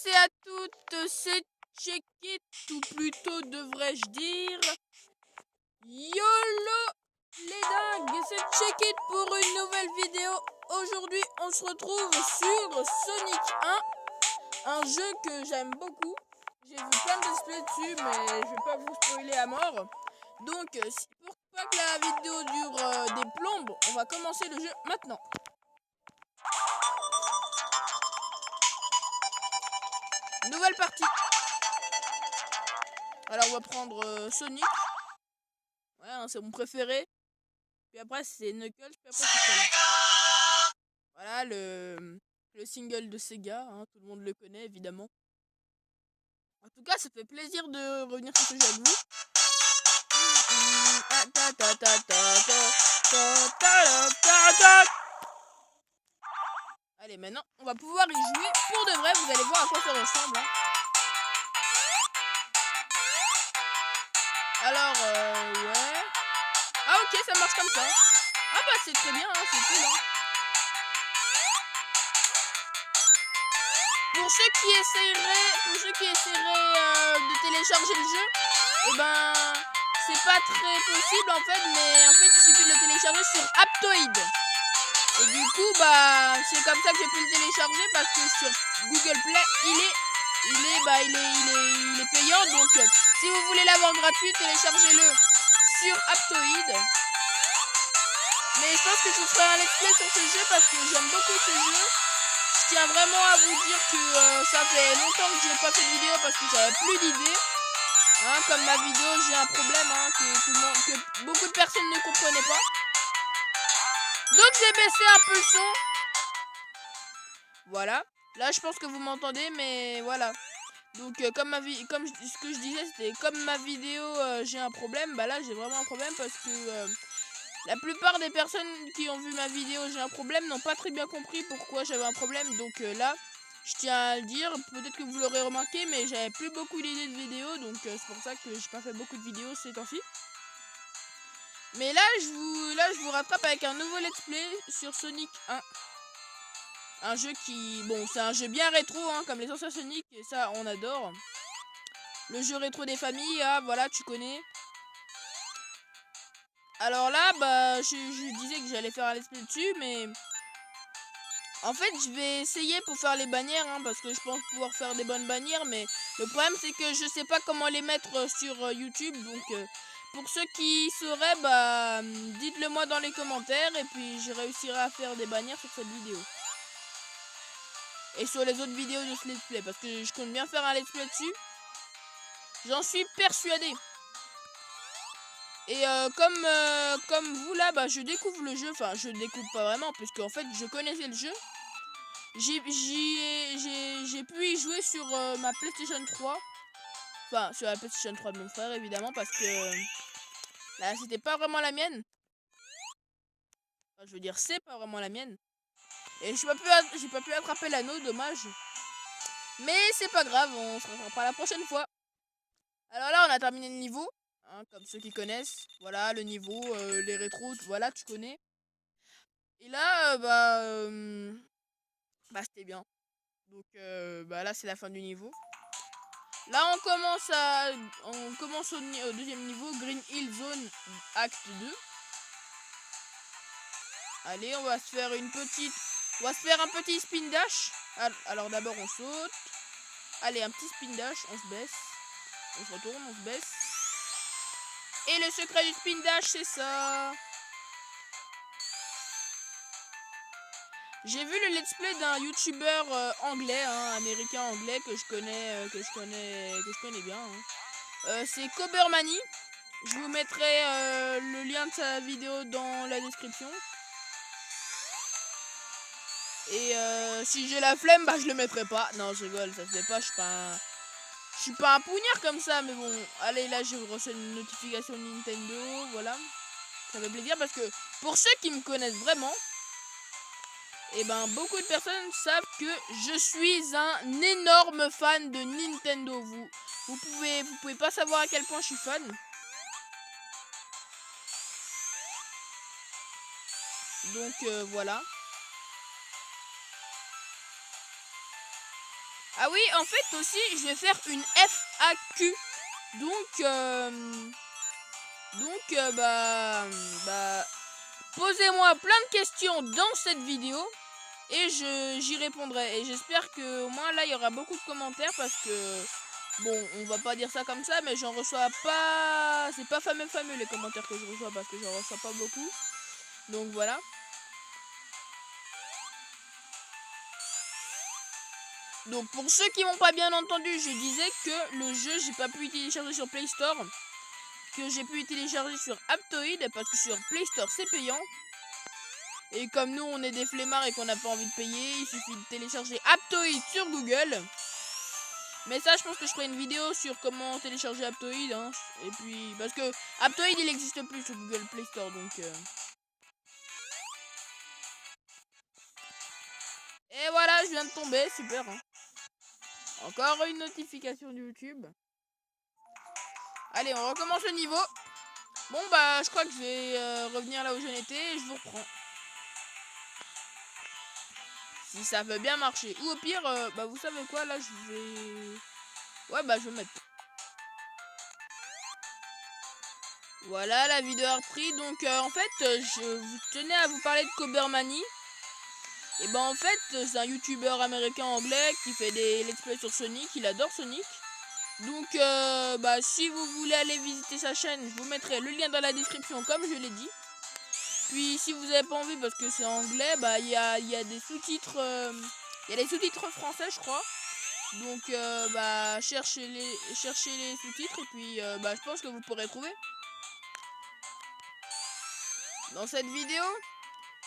et à toutes, c'est Checkit, ou plutôt devrais-je dire YOLO les dingues, c'est Checkit pour une nouvelle vidéo. Aujourd'hui, on se retrouve sur Sonic 1, un jeu que j'aime beaucoup. J'ai vu plein de displays dessus, mais je vais pas vous spoiler à mort. Donc, pour pas que la vidéo dure des plombes, on va commencer le jeu maintenant. Nouvelle partie. Alors on va prendre Sonic. Ouais, hein, c'est mon préféré. Puis après c'est Knuckles, puis après c'est Tails. Voilà le single de Sega, hein, tout le monde le connaît évidemment. En tout cas, ça fait plaisir de revenir sur ce jeu avec vous. Allez, maintenant on va pouvoir y jouer pour de vrai. Vous allez voir à quoi ça ressemble. Hein. Alors, ouais. Ah ok, ça marche comme ça. Ah bah c'est très bien, hein, c'est cool. Hein. Pour ceux qui essaieraient de télécharger le jeu, et ben c'est pas très possible en fait, mais en fait il suffit de le télécharger sur Aptoide. Et du coup bah c'est comme ça que j'ai pu le télécharger parce que sur Google Play il est payant, donc si vous voulez l'avoir gratuit, téléchargez-le sur Aptoide. Mais je pense que je vous ferai un let's play sur ce jeu parce que j'aime beaucoup ce jeu. Je tiens vraiment à vous dire que ça fait longtemps que j'ai pas fait de vidéo parce que j'avais plus d'idées. Hein, comme ma vidéo, j'ai un problème hein, que beaucoup de personnes ne comprenaient pas. Donc j'ai baissé un peu le son. Voilà. Là je pense que vous m'entendez, mais voilà. Donc comme ce que je disais, c'était comme ma vidéo, j'ai un problème. Bah là j'ai vraiment un problème parce que la plupart des personnes qui ont vu ma vidéo j'ai un problème n'ont pas très bien compris pourquoi j'avais un problème. Donc là, je tiens à le dire, peut-être que vous l'aurez remarqué, mais j'avais plus beaucoup d'idées de vidéos. Donc c'est pour ça que j'ai pas fait beaucoup de vidéos ces temps-ci. Mais là, je vous rattrape avec un nouveau let's play sur Sonic 1. Un jeu qui... Bon, c'est un jeu bien rétro, hein, comme les anciens Sonic, et ça, on adore. Le jeu rétro des familles, ah, voilà, tu connais. Alors là, bah, je disais que j'allais faire un let's play dessus, mais... En fait, je vais essayer pour faire les bannières, hein, parce que je pense pouvoir faire des bonnes bannières, mais le problème, c'est que je sais pas comment les mettre sur YouTube, donc... pour ceux qui sauraient, bah, dites-le moi dans les commentaires, et puis je réussirai à faire des bannières sur cette vidéo. Et sur les autres vidéos de ce let's play, parce que je compte bien faire un let's play dessus. J'en suis persuadé. Et comme vous là, bah, je découvre le jeu. Enfin, je découvre pas vraiment, puisque en fait, je connaissais le jeu. J'ai pu y jouer sur ma PlayStation 3. Enfin, sur la PlayStation 3 de mon frère, évidemment, parce que là, c'était pas vraiment la mienne. Enfin, je veux dire, c'est pas vraiment la mienne. Et j'ai pas pu attraper l'anneau, dommage. Mais c'est pas grave, on se rattrapera la prochaine fois. Alors là, on a terminé le niveau. Hein, comme ceux qui connaissent. Voilà, le niveau, les rétros, voilà, tu connais. Et là, bah c'était bien. Donc, bah là, c'est la fin du niveau. Là, on commence au deuxième niveau, Green Hill Zone, acte 2. Allez, on va se faire un petit spin dash. Alors d'abord, on saute. Allez, un petit spin dash, on se baisse. On se retourne, on se baisse. Et le secret du spin dash, c'est ça. J'ai vu le let's play d'un youtubeur anglais, hein, américain anglais que je connais bien. Hein. C'est Cobermani. Je vous mettrai le lien de sa vidéo dans la description. Et si j'ai la flemme, bah je le mettrai pas. Non, je rigole, ça se fait pas. Je suis pas un pougnard comme ça, mais bon. Allez, là, j'ai reçu une notification Nintendo, voilà. Ça fait plaisir parce que pour ceux qui me connaissent vraiment, et ben beaucoup de personnes savent que je suis un énorme fan de Nintendo. Vous pouvez pas savoir à quel point je suis fan. Donc voilà. Ah oui, en fait aussi, je vais faire une FAQ. Bah, posez-moi plein de questions dans cette vidéo et j'y répondrai. Et j'espère que au moins là, il y aura beaucoup de commentaires parce que bon, on va pas dire ça comme ça, mais j'en reçois pas. C'est pas fameux les commentaires que je reçois parce que j'en reçois pas beaucoup. Donc voilà. Donc pour ceux qui m'ont pas bien entendu, je disais que le jeu, j'ai pas pu y télécharger sur Play Store, que j'ai pu y télécharger sur Aptoide parce que sur Play Store c'est payant. Et comme nous on est des flemmards et qu'on n'a pas envie de payer, il suffit de télécharger Aptoide sur Google. Mais ça, je pense que je ferai une vidéo sur comment télécharger Aptoide, hein. Et puis parce que Aptoide il n'existe plus sur Google Play Store, donc. Et voilà, je viens de tomber, super. Hein. Encore une notification de YouTube. Allez, on recommence le niveau. Bon bah, je crois que je vais revenir là où j'en étais et je vous reprends. Si ça veut bien marcher. Ou au pire, bah vous savez quoi, là je vais... Ouais bah je vais mettre. Voilà, la vidéo a repris. Donc en fait, je tenais à vous parler de Cobermani. Et ben en fait, c'est un youtubeur américain anglais qui fait des let's play sur Sonic. Il adore Sonic. Donc bah si vous voulez aller visiter sa chaîne, je vous mettrai le lien dans la description comme je l'ai dit. Puis si vous n'avez pas envie parce que c'est anglais, bah il y a des sous-titres des sous-titres français je crois. Donc bah cherchez les sous-titres et puis bah je pense que vous pourrez trouver. Dans cette vidéo,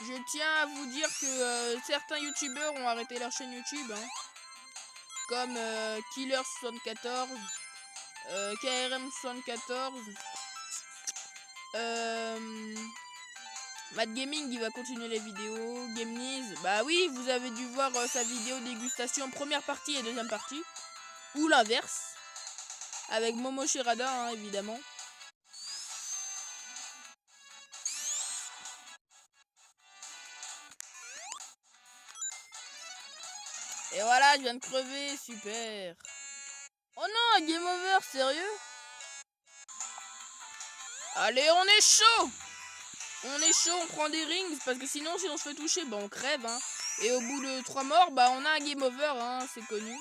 je tiens à vous dire que certains youtubeurs ont arrêté leur chaîne YouTube hein, comme Killer74, KRM74, Mad Gaming il va continuer les vidéos, Gameniz, bah oui vous avez dû voir sa vidéo dégustation première partie et deuxième partie, ou l'inverse, avec Momo Shirada hein, évidemment. Et voilà, je viens de crever, super. Oh non, game over, sérieux? Allez, on est chaud! On est chaud, on prend des rings, parce que sinon, si on se fait toucher, bah on crève, hein. Et au bout de 3 morts, bah on a un game over, hein, c'est connu.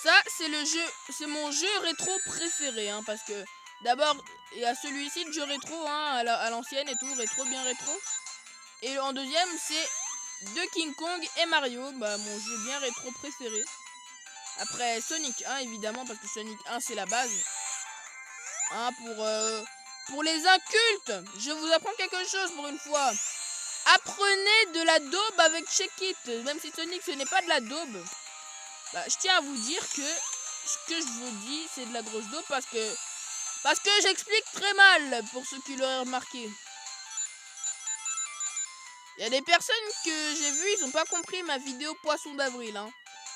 Ça, c'est le jeu, c'est mon jeu rétro préféré, hein, parce que d'abord, il y a celui-ci de jeu rétro, hein, à l'ancienne et tout, rétro, bien rétro. Et en deuxième, c'est de King Kong et Mario, bah mon jeu bien rétro préféré. Après Sonic 1 évidemment parce que Sonic 1 c'est la base. Hein, pour les incultes, je vous apprends quelque chose pour une fois. Apprenez de la daube avec Check It. Même si Sonic ce n'est pas de la daube. Bah, je tiens à vous dire que ce que je vous dis c'est de la grosse daube parce que j'explique très mal pour ceux qui l'auraient remarqué. Il y a des personnes que j'ai vues, ils ont pas compris ma vidéo poisson d'avril, hein.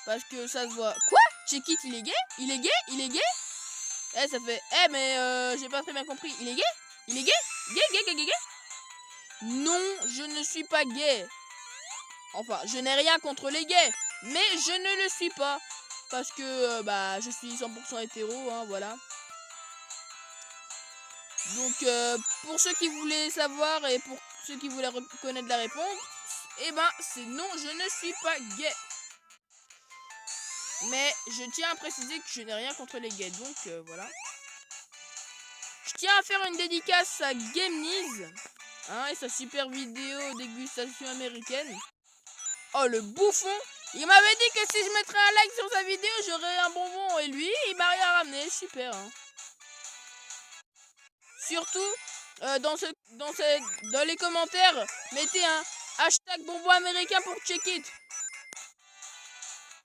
Parce que ça se voit. Quoi? Check It, il est gay? Il est gay? Il est gay? Eh, ça fait. Eh, mais j'ai pas très bien compris. Il est gay? Il est gay? Gay? Non, je ne suis pas gay. Enfin, je n'ai rien contre les gays. Mais je ne le suis pas. Parce que, bah, je suis 100% hétéro, hein, voilà. Donc, pour ceux qui voulaient savoir et pour ceux qui voulaient connaître la réponse, eh ben, c'est non, je ne suis pas gay. Mais je tiens à préciser que je n'ai rien contre les gays, donc voilà. Je tiens à faire une dédicace à Gameniz, hein, et sa super vidéo dégustation américaine. Oh le bouffon! Il m'avait dit que si je mettrais un like sur sa vidéo, j'aurais un bonbon. Et lui, il m'a rien ramené, super. Hein. Surtout, dans les commentaires, mettez un hashtag bonbon américain pour Check It.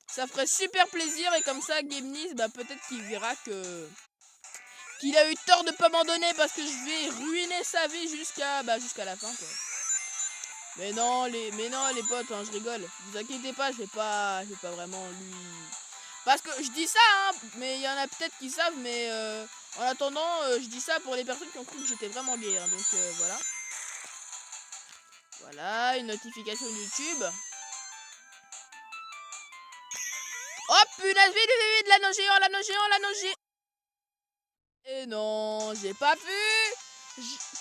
Ça ferait super plaisir et comme ça, Gameniz, bah peut-être qu'il verra qu'il a eu tort de pas m'abandonner parce que je vais ruiner sa vie jusqu'à la fin quoi. Mais non les potes, hein, je rigole. Vous inquiétez pas, je vais pas vraiment lui. Parce que je dis ça, hein, mais il y en a peut-être qui savent, mais en attendant, je dis ça pour les personnes qui ont cru que j'étais vraiment gay, hein, donc voilà. Voilà, une notification YouTube. Oh punaise, vite, vite, vite, l'anneau géant, l'anneau géant, l'anneau géant. Et non, j'ai pas pu.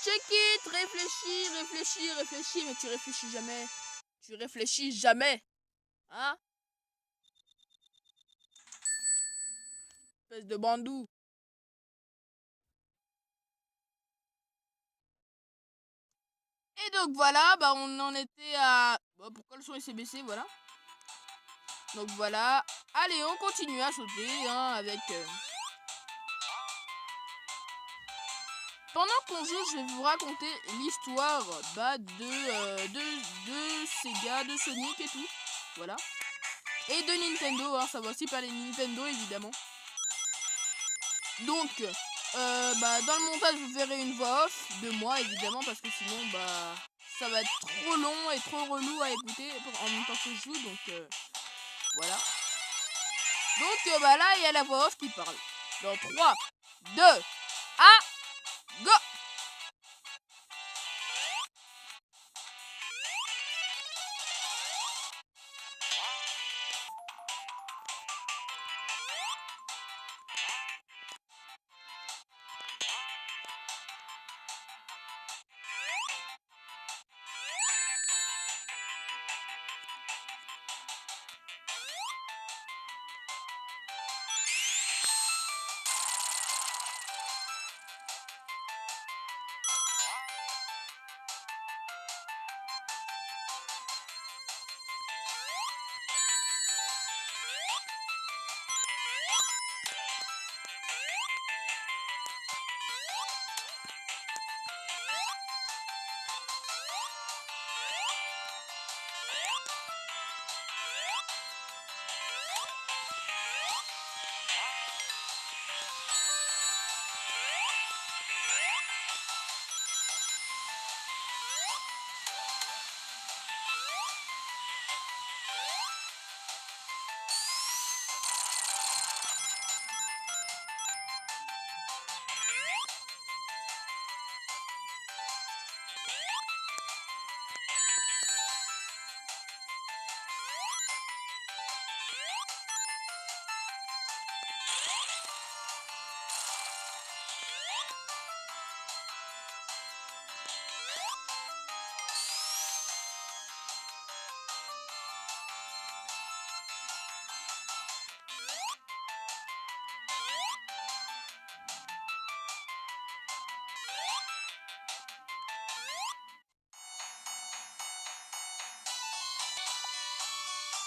Check it, réfléchis, réfléchis, réfléchis, mais tu réfléchis jamais. Tu réfléchis jamais. Hein? Espèce de bandou. Et donc voilà, bah on en était à... Bah, pourquoi le son s'est baissé, voilà. Donc voilà. Allez, on continue à sauter, hein, avec... Pendant qu'on joue, je vais vous raconter l'histoire de Sega, de Sonic et tout. Voilà. Et de Nintendo, hein, ça va aussi parler de Nintendo évidemment. Donc, dans le montage, vous verrez une voix off de moi évidemment, parce que sinon, ça va être trop long et trop relou à écouter en même temps que je joue. Donc, voilà. Donc, là, il y a la voix off qui parle. Dans 3, 2, 1, go!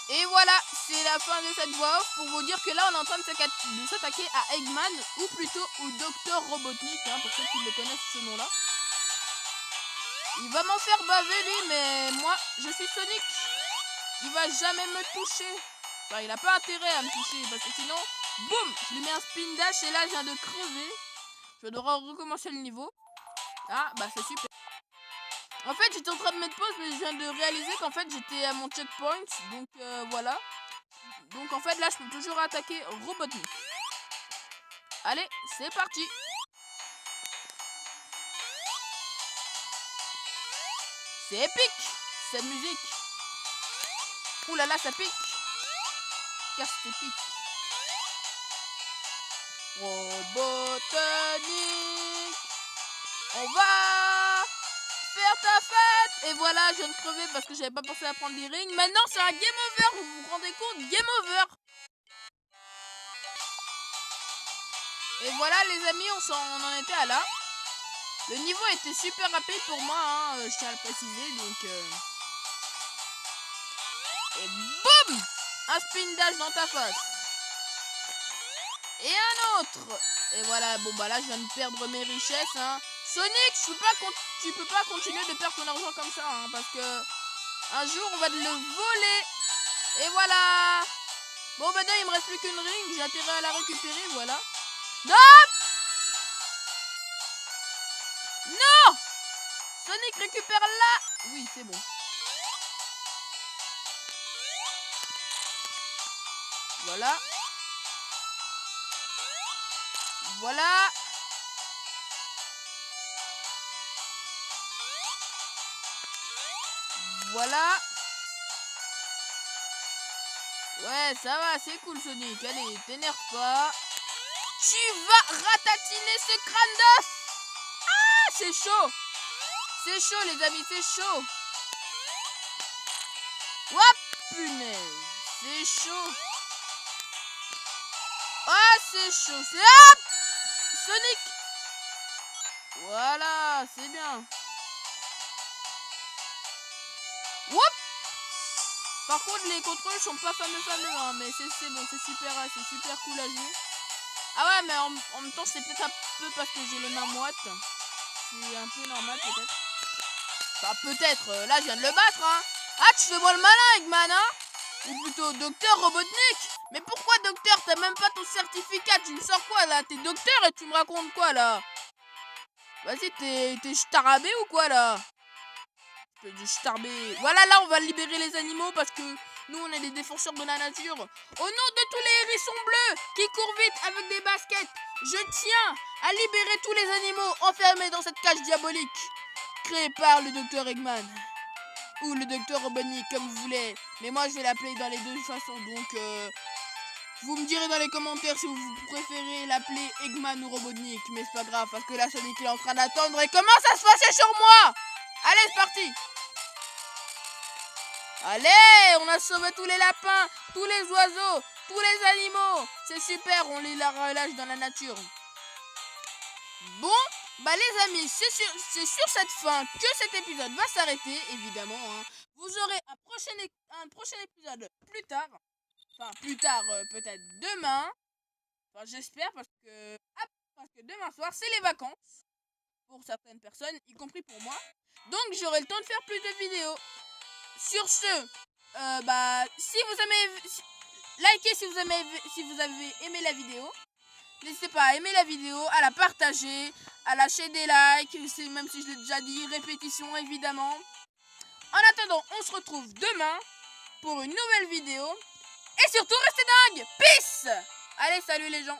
Et voilà, c'est la fin de cette voix off pour vous dire que là on est en train de s'attaquer à Eggman, ou plutôt au Docteur Robotnik, hein, pour ceux qui le connaissent ce nom-là. Il va m'en faire baver lui, mais moi je suis Sonic. Il va jamais me toucher. Enfin, il a pas intérêt à me toucher parce que sinon, boum, je lui mets un spin dash et là je viens de crever. Je dois recommencer le niveau. Ah, bah c'est super. En fait, j'étais en train de mettre pause, mais je viens de réaliser qu'en fait, j'étais à mon checkpoint. Donc, voilà. Donc, en fait, là, je peux toujours attaquer Robotnik. Allez, c'est parti. C'est épique, cette musique. Ouh là là, ça pique. Car c'est épique. Robotnik. On va faire ta fête. Et voilà, je viens de crever parce que j'avais pas pensé à prendre les rings. Maintenant c'est un game over, vous vous rendez compte? Game over. Et voilà les amis, on en était à là. Le niveau était super rapide pour moi, hein, je tiens à le préciser. Donc et boum, un spin dash dans ta face. Et un autre. Et voilà, bon bah là je viens de perdre mes richesses, hein. Sonic, tu peux pas continuer de perdre ton argent comme ça, hein, parce que un jour on va te le voler. Et voilà. Bon bah non, il me reste plus qu'une ring, j'ai intérêt à la récupérer, voilà. Non. Non. Sonic, récupère-la. Oui, c'est bon. Voilà. Voilà. voilà. Ouais, ça va, c'est cool Sonic. Allez, t'énerve pas. Tu vas ratatiner ce crâne d'œuf. Ah, c'est chaud. C'est chaud les amis, c'est chaud. Hop, punaise. C'est chaud. Ah, c'est chaud. C'est hop Sonic. Voilà, c'est bien. Hop. Par contre, les contrôles sont pas fameux, hein, mais c'est bon, c'est super cool à jouer. Ah ouais, mais en même temps, c'est peut-être un peu parce que j'ai les mains moites. C'est un peu normal, peut-être. Enfin, peut-être. Là, je viens de le battre, hein. Ah, tu fais moi le malin, Eggman, hein. Ou plutôt, Docteur Robotnik. Mais pourquoi, Docteur? T'as même pas ton certificat. Tu me sors quoi, là? T'es docteur et tu me racontes quoi, là? Vas-y, t'es starabé ou quoi, là? Voilà, là on va libérer les animaux parce que nous on est des défenseurs de la nature. Au nom de tous les hérissons bleus qui courent vite avec des baskets, je tiens à libérer tous les animaux enfermés dans cette cage diabolique créée par le docteur Eggman ou le docteur Robotnik comme vous voulez. Mais moi je vais l'appeler dans les deux façons. Donc vous me direz dans les commentaires si vous préférez l'appeler Eggman ou Robotnik. Mais c'est pas grave parce que là Sonic est en train d'attendre et commence à se fâcher sur moi. Allez, c'est parti. Allez, on a sauvé tous les lapins, tous les oiseaux, tous les animaux. C'est super, on les relâche dans la nature. Bon, bah les amis, c'est sur cette fin que cet épisode va s'arrêter, évidemment. Hein. Vous aurez un prochain épisode plus tard. Enfin, plus tard, peut-être demain. Enfin, j'espère parce que demain soir, c'est les vacances. Pour certaines personnes, y compris pour moi. Donc, j'aurai le temps de faire plus de vidéos. Sur ce, si vous avez likez si vous avez aimé la vidéo. N'hésitez pas à aimer la vidéo, à la partager, à lâcher des likes, même si je l'ai déjà dit, répétition évidemment. En attendant, on se retrouve demain pour une nouvelle vidéo. Et surtout, restez dingues. Peace. Allez, salut les gens.